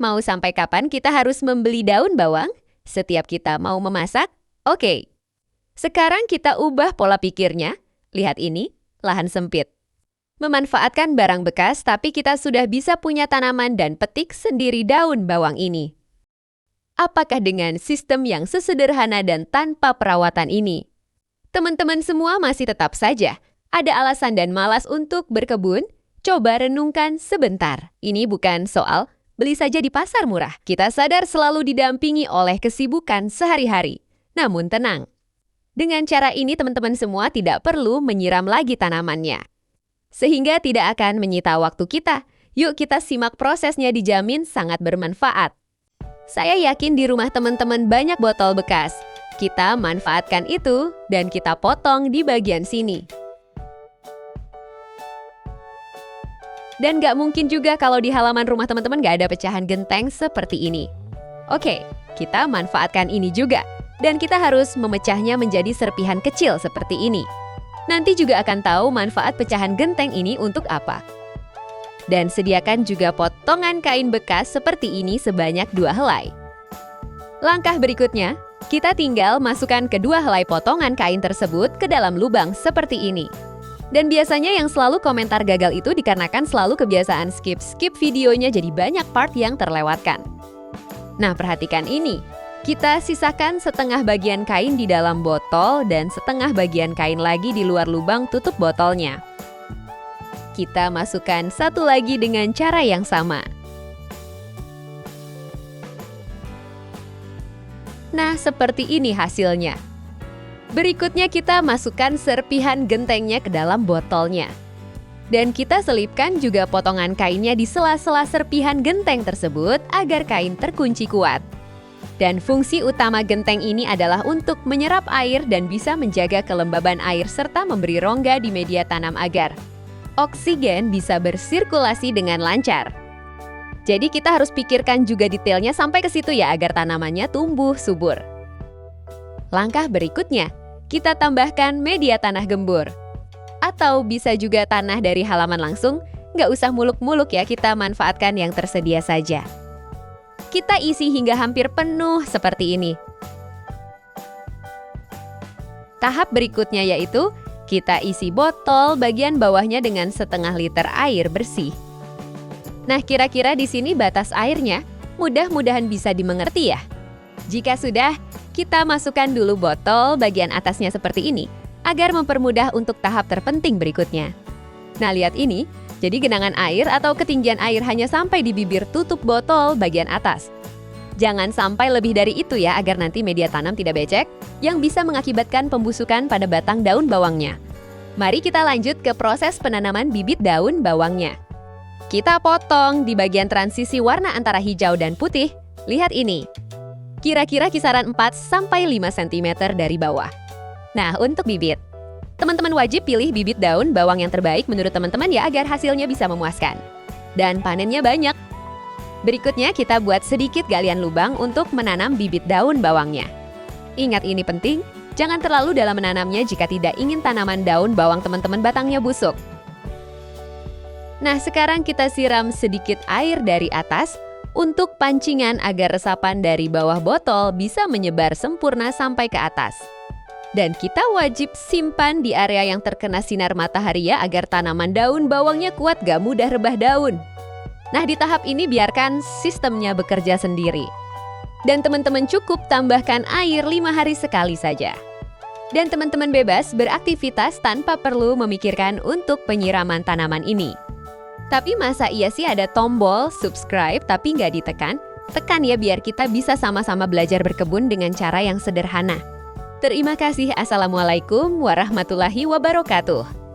Mau sampai kapan kita harus membeli daun bawang? Setiap kita mau memasak? Oke. Sekarang kita ubah pola pikirnya. Lihat ini, lahan sempit. Memanfaatkan barang bekas, tapi kita sudah bisa punya tanaman dan petik sendiri daun bawang ini. Apakah dengan sistem yang sesederhana dan tanpa perawatan ini? Teman-teman semua masih tetap saja ada alasan dan malas untuk berkebun? Coba renungkan sebentar. Ini bukan soal beli saja di pasar murah. Kita sadar selalu didampingi oleh kesibukan sehari-hari. Namun tenang. Dengan cara ini teman-teman semua tidak perlu menyiram lagi tanamannya. Sehingga tidak akan menyita waktu kita. Yuk kita simak prosesnya, dijamin sangat bermanfaat. Saya yakin di rumah teman-teman banyak botol bekas. Kita manfaatkan itu dan kita potong di bagian sini. Dan nggak mungkin juga kalau di halaman rumah teman-teman nggak ada pecahan genteng seperti ini. Oke, kita manfaatkan ini juga. Dan kita harus memecahnya menjadi serpihan kecil seperti ini. Nanti juga akan tahu manfaat pecahan genteng ini untuk apa. Dan sediakan juga potongan kain bekas seperti ini sebanyak 2 helai. Langkah berikutnya, kita tinggal masukkan kedua helai potongan kain tersebut ke dalam lubang seperti ini. Dan biasanya yang selalu komentar gagal itu dikarenakan selalu kebiasaan skip videonya, jadi banyak part yang terlewatkan. Nah, perhatikan ini. Kita sisakan setengah bagian kain di dalam botol dan setengah bagian kain lagi di luar lubang tutup botolnya. Kita masukkan satu lagi dengan cara yang sama. Nah, seperti ini hasilnya. Berikutnya kita masukkan serpihan gentengnya ke dalam botolnya. Dan kita selipkan juga potongan kainnya di sela-sela serpihan genteng tersebut agar kain terkunci kuat. Dan fungsi utama genteng ini adalah untuk menyerap air dan bisa menjaga kelembaban air serta memberi rongga di media tanam agar oksigen bisa bersirkulasi dengan lancar. Jadi kita harus pikirkan juga detailnya sampai ke situ ya agar tanamannya tumbuh subur. Langkah berikutnya, kita tambahkan media tanah gembur. Atau bisa juga tanah dari halaman langsung, nggak usah muluk-muluk ya, kita manfaatkan yang tersedia saja. Kita isi hingga hampir penuh seperti ini. Tahap berikutnya yaitu, kita isi botol bagian bawahnya dengan setengah liter air bersih. Nah, kira-kira di sini batas airnya, mudah-mudahan bisa dimengerti ya. Jika sudah, kita masukkan dulu botol bagian atasnya seperti ini, agar mempermudah untuk tahap terpenting berikutnya. Nah, lihat ini, jadi genangan air atau ketinggian air hanya sampai di bibir tutup botol bagian atas. Jangan sampai lebih dari itu ya, agar nanti media tanam tidak becek, yang bisa mengakibatkan pembusukan pada batang daun bawangnya. Mari kita lanjut ke proses penanaman bibit daun bawangnya. Kita potong di bagian transisi warna antara hijau dan putih. Lihat ini. Kira-kira kisaran 4-5 cm dari bawah. Nah, untuk bibit. Teman-teman wajib pilih bibit daun bawang yang terbaik menurut teman-teman ya, agar hasilnya bisa memuaskan. Dan panennya banyak. Berikutnya kita buat sedikit galian lubang untuk menanam bibit daun bawangnya. Ingat ini penting, jangan terlalu dalam menanamnya jika tidak ingin tanaman daun bawang teman-teman batangnya busuk. Nah, sekarang kita siram sedikit air dari atas untuk pancingan agar resapan dari bawah botol bisa menyebar sempurna sampai ke atas. Dan kita wajib simpan di area yang terkena sinar matahari ya, agar tanaman daun bawangnya kuat gak mudah rebah daun. Nah, di tahap ini biarkan sistemnya bekerja sendiri. Dan teman-teman cukup tambahkan air 5 hari sekali saja. Dan teman-teman bebas beraktivitas tanpa perlu memikirkan untuk penyiraman tanaman ini. Tapi masa iya sih ada tombol subscribe tapi nggak ditekan? Tekan ya biar kita bisa sama-sama belajar berkebun dengan cara yang sederhana. Terima kasih. Assalamualaikum warahmatullahi wabarakatuh.